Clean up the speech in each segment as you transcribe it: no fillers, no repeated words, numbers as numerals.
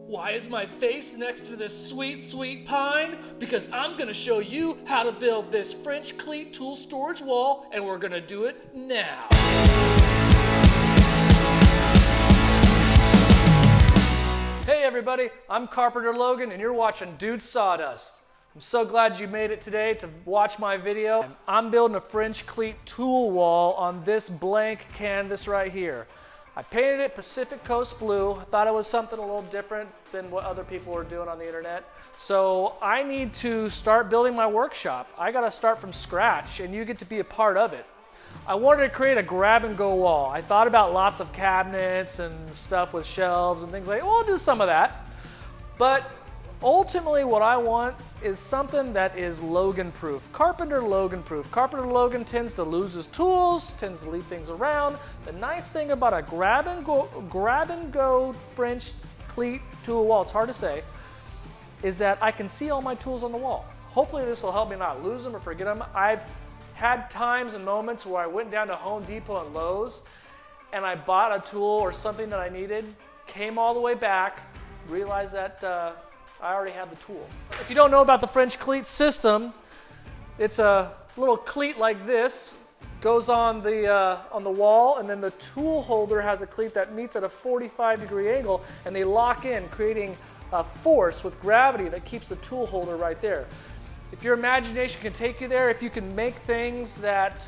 Why is my face next to this sweet, sweet pine? Because I'm gonna show you how to build this French Cleat tool storage wall, and we're gonna do it now. Hey everybody, I'm Carpenter Logan, and you're watching Dude Sawdust. I'm so glad you made it today to watch my video. I'm building a French Cleat tool wall on this blank canvas right here. I painted it Pacific Coast blue. I thought it was something a little different than what other people were doing on the internet. So I need to start building my workshop. I gotta start from scratch, and you get to be a part of it. I wanted to create a grab and go wall. I thought about lots of cabinets and stuff with shelves and things like that. Well, I'll do some of that. But ultimately what I want is something that is Logan proof, Carpenter Logan proof. Carpenter Logan tends to lose his tools, tends to leave things around. The nice thing about a grab and go French Cleat tool wall, it's hard to say, is that I can see all my tools on the wall. Hopefully this will help me not lose them or forget them. I've had times and moments where I went down to Home Depot and Lowe's and I bought a tool or something that I needed, came all the way back, realized that I already have the tool. If you don't know about the French Cleat system, it's a little cleat like this, goes on the wall, and then the tool holder has a cleat that meets at a 45-degree angle, and they lock in, creating a force with gravity that keeps the tool holder right there. If your imagination can take you there, if you can make things that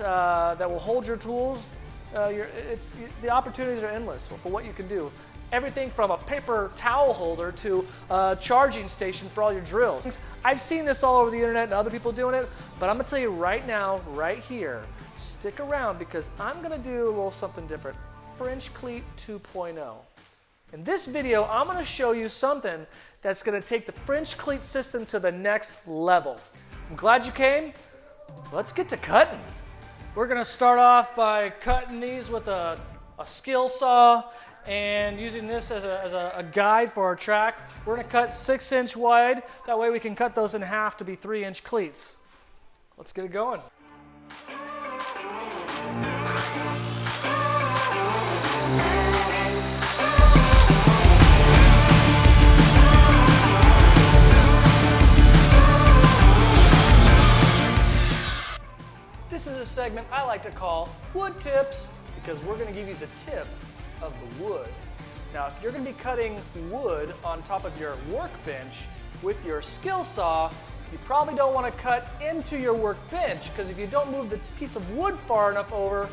will hold your tools, the opportunities are endless for what you can do. Everything from a paper towel holder to a charging station for all your drills. I've seen this all over the internet and other people doing it, but I'm gonna tell you right now, right here, stick around because I'm gonna do a little something different. French Cleat 2.0. In this video, I'm gonna show you something that's gonna take the French Cleat system to the next level. I'm glad you came. Let's get to cutting. We're gonna start off by cutting these with a skill saw, and using this as a guide for our track. We're going to cut 6-inch wide. That way we can cut those in half to be 3-inch cleats. Let's get it going. This is a segment I like to call Wood Tips, because we're going to give you the tip of the wood. Now, if you're going to be cutting wood on top of your workbench with your skill saw, you probably don't want to cut into your workbench, because if you don't move the piece of wood far enough over,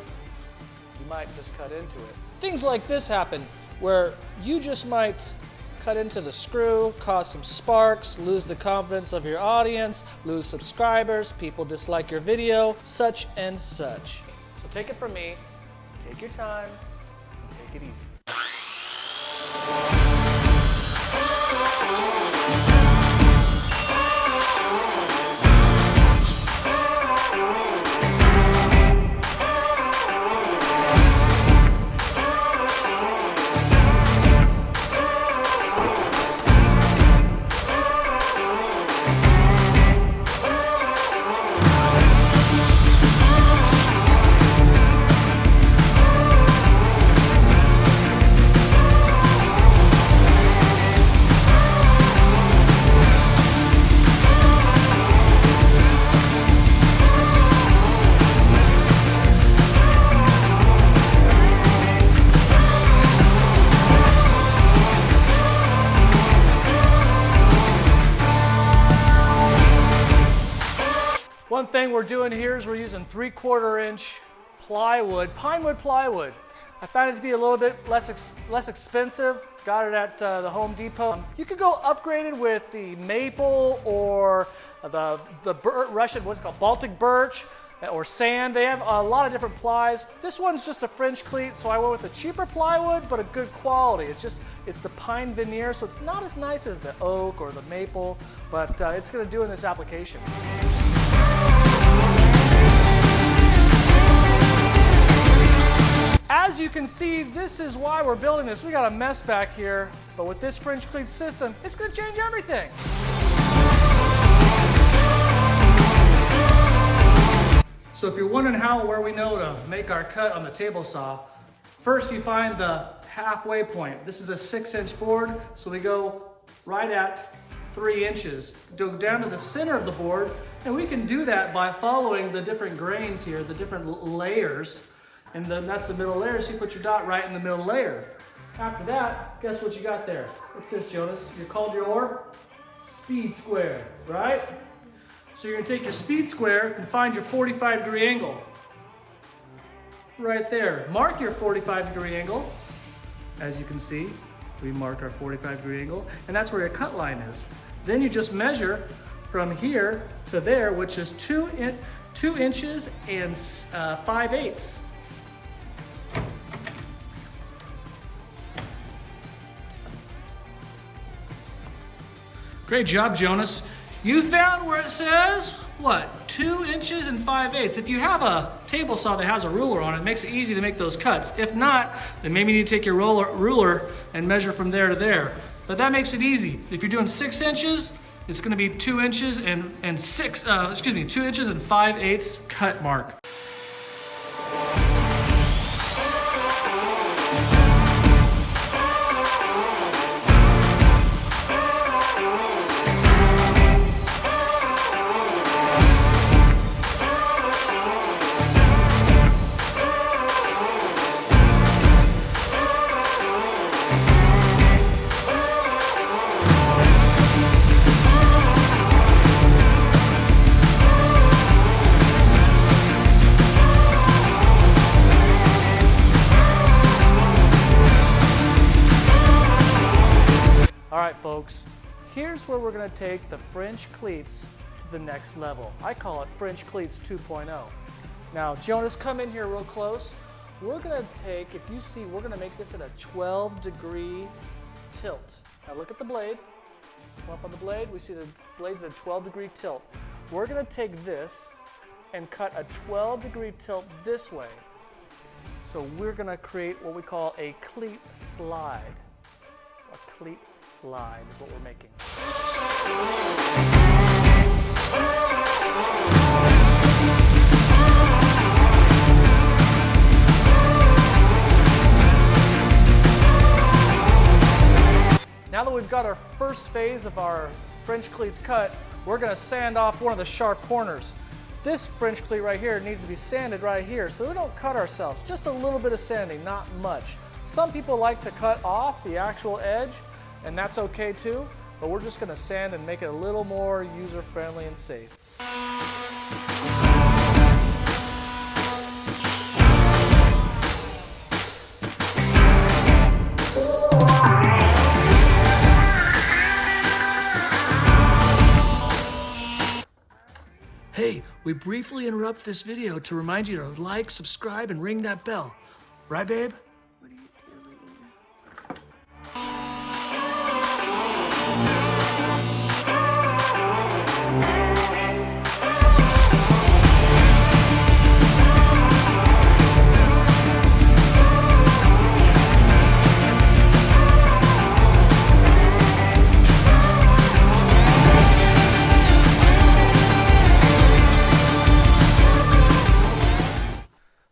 you might just cut into it. Things like this happen where you just might cut into the screw, cause some sparks, lose the confidence of your audience, lose subscribers, people dislike your video, such and such. So take it from me, take your time, take it easy. One thing we're doing here is we're using 3/4-inch plywood, pine wood plywood. I found it to be a little bit less expensive. Got it at the Home Depot. You could go upgraded with the maple or the Russian, what's it called, Baltic birch or sand. They have a lot of different plies. This one's just a French Cleat, so I went with a cheaper plywood, but a good quality. It's the pine veneer, so it's not as nice as the oak or the maple, but it's gonna do in this application. As you can see, this is why we're building this. We got a mess back here, but with this French Cleat system, it's going to change everything. So if you're wondering where we know to make our cut on the table saw, first you find the halfway point. This is a 6-inch board, so we go right at 3 inches. Go down to the center of the board, and we can do that by following the different grains here, the different layers. And then that's the middle layer, so you put your dot right in the middle layer. After that, guess what you got there? What's this, Jonas? You called your speed square, right? So you're gonna take your speed square and find your 45-degree angle. Right there. Mark your 45-degree angle. As you can see, we marked our 45-degree angle, and that's where your cut line is. Then you just measure from here to there, which is 2 inches and 5/8. Great job, Jonas. You found where it says, what, 2 inches and 5/8. If you have a table saw that has a ruler on it, it makes it easy to make those cuts. If not, then maybe you need to take your ruler and measure from there to there. But that makes it easy. If you're doing 6 inches, it's gonna be 2 inches and 2 inches and 5/8 cut mark. All right, folks, here's where we're gonna take the French cleats to the next level. I call it French Cleats 2.0. Now, Jonas, come in here real close. We're gonna take, if you see, we're gonna make this at a 12-degree tilt. Now look at the blade. Come up on the blade, we see the blade's at a 12-degree tilt. We're gonna take this and cut a 12-degree tilt this way. So we're gonna create what we call a cleat slide. A cleat slide is what we're making. Now that we've got our first phase of our French cleats cut, we're going to sand off one of the sharp corners. This French cleat right here needs to be sanded right here so we don't cut ourselves. Just a little bit of sanding, not much. Some people like to cut off the actual edge, and that's okay too, but we're just going to sand and make it a little more user-friendly and safe. Hey, we briefly interrupt this video to remind you to like, subscribe, and ring that bell. Right, babe? What are you doing?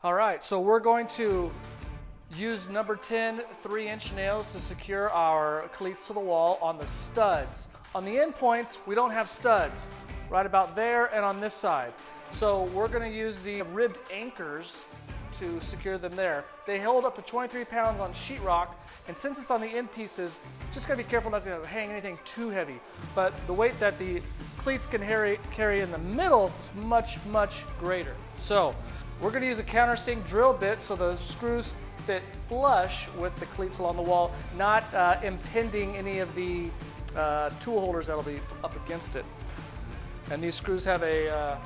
All right, so we're going to use number 10 3-inch nails to secure our cleats to the wall on the studs. On the end points, we don't have studs, right about there and on this side. So we're going to use the ribbed anchors to secure them there. They hold up to 23 pounds on sheetrock, and since it's on the end pieces, just gotta be careful not to hang anything too heavy. But the weight that the cleats can carry in the middle is much, much greater. So we're gonna use a countersink drill bit so the screws fit flush with the cleats along the wall, not impinging any of the tool holders that'll be up against it. And these screws have a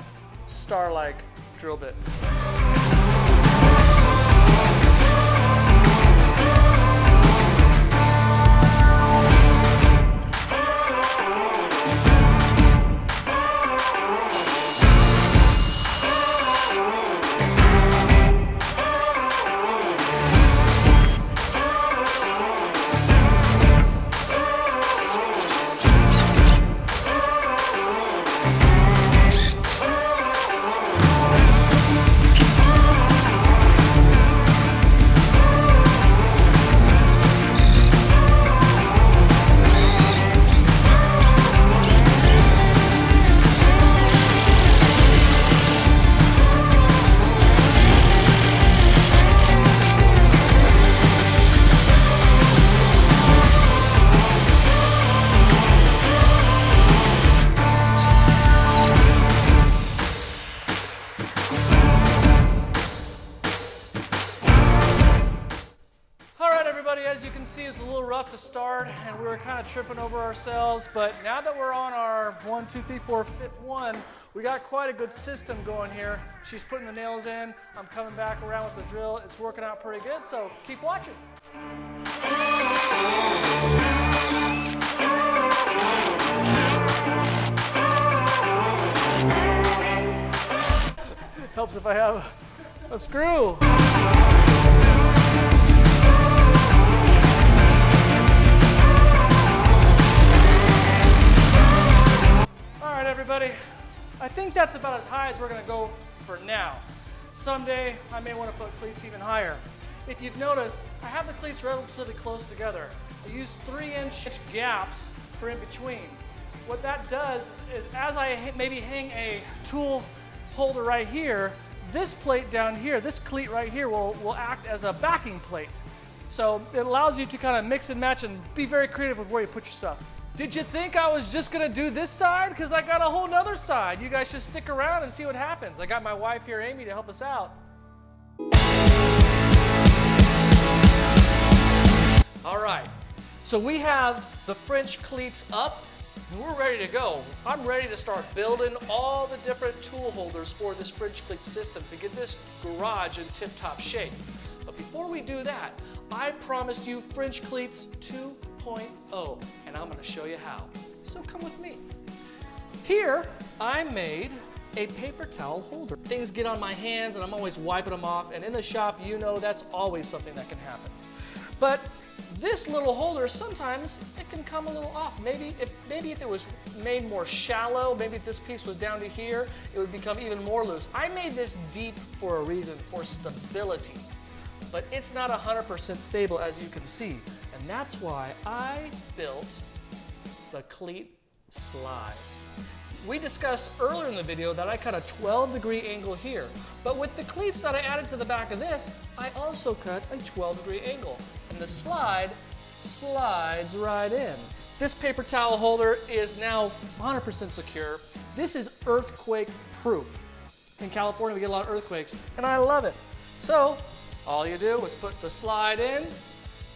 star-like drill bit. hard and we were kind of tripping over ourselves, but now that we're on our 1, 2, 3, 4, 5th one, we got quite a good system going here. She's putting the nails in, I'm coming back around with the drill. It's working out pretty good, so keep watching. Helps if I have a screw. All right, everybody. I think that's about as high as we're gonna go for now. Someday, I may wanna put cleats even higher. If you've noticed, I have the cleats relatively close together. I use 3-inch gaps for in between. What that does is as I maybe hang a tool holder right here, this plate down here, this cleat right here will act as a backing plate. So it allows you to kind of mix and match and be very creative with where you put your stuff. Did you think I was just gonna do this side? Because I got a whole nother side. You guys should stick around and see what happens. I got my wife here, Amy, to help us out. All right, so we have the French cleats up. We're ready to go. I'm ready to start building all the different tool holders for this French cleat system to get this garage in tip-top shape. But before we do that, I promised you French Cleats 2.0, and I'm gonna show you how. So come with me. Here, I made a paper towel holder. Things get on my hands and I'm always wiping them off, and in the shop, you know that's always something that can happen. But this little holder, sometimes it can come a little off. Maybe if it was made more shallow, maybe if this piece was down to here, it would become even more loose. I made this deep for a reason, for stability. But it's not 100% stable, as you can see. And that's why I built the cleat slide. We discussed earlier in the video that I cut a 12-degree angle here. But with the cleats that I added to the back of this, I also cut a 12-degree angle. And the slide slides right in. This paper towel holder is now 100% secure. This is earthquake proof. In California, we get a lot of earthquakes, and I love it. So all you do is put the slide in,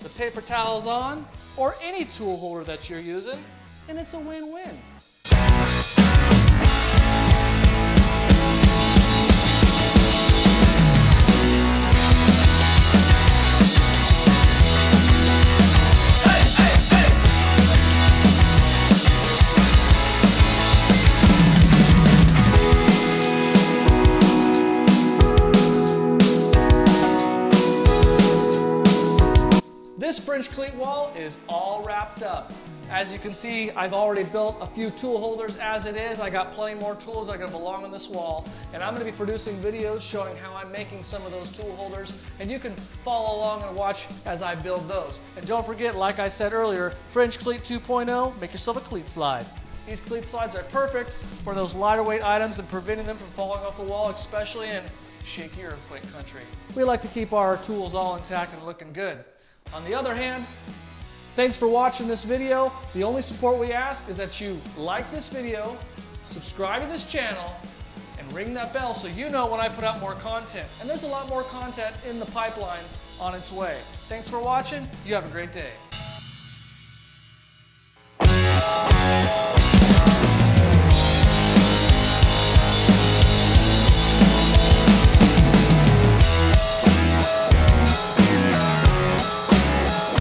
the paper towels on, or any tool holder that you're using, and it's a win-win. This French cleat wall is all wrapped up. As you can see, I've already built a few tool holders as it is. I got plenty more tools that are gonna belong on this wall. And I'm gonna be producing videos showing how I'm making some of those tool holders. And you can follow along and watch as I build those. And don't forget, like I said earlier, French Cleat 2.0, make yourself a cleat slide. These cleat slides are perfect for those lighter weight items and preventing them from falling off the wall, especially in shaky earthquake country. We like to keep our tools all intact and looking good. On the other hand, thanks for watching this video. The only support we ask is that you like this video, subscribe to this channel, and ring that bell so you know when I put out more content. And there's a lot more content in the pipeline on its way. Thanks for watching. You have a great day.